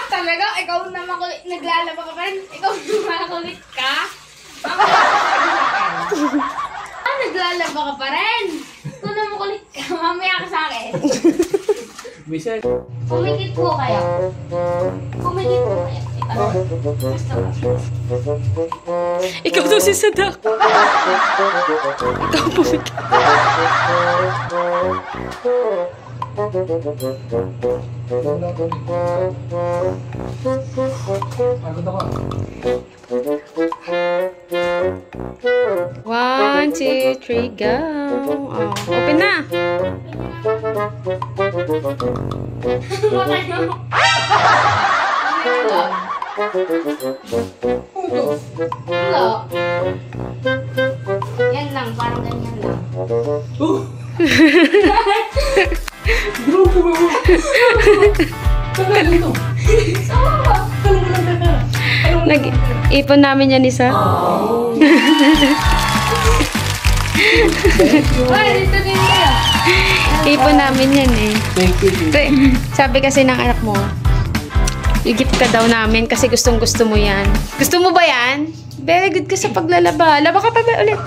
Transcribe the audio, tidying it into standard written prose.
Talaga? Ikaw na makulit. Naglalaba ka pa rin? Ikaw na makulit ka? Naglalaba ka pa rin? Ikaw na makulit ka. Mamaya ka sa akin. Michelle. Pumikit po kayo. Pumikit po kayo. Ikaw daw si Sadak. Ikaw pumikit. Pagod ako. 1, 2, 3, go. Oh, open na. Matay mo. Hello. Yan lang, parang ganyan lang. Nag-ipon namin yan isa. Ay, dito din kayo. Ipon namin yan eh. Thank you. Sabi kasi ng anak mo, i-gift ka daw namin kasi gustong gusto mo yan. Gusto mo ba yan? Very good ka sa paglalaba. Laba ka pa ba ulit?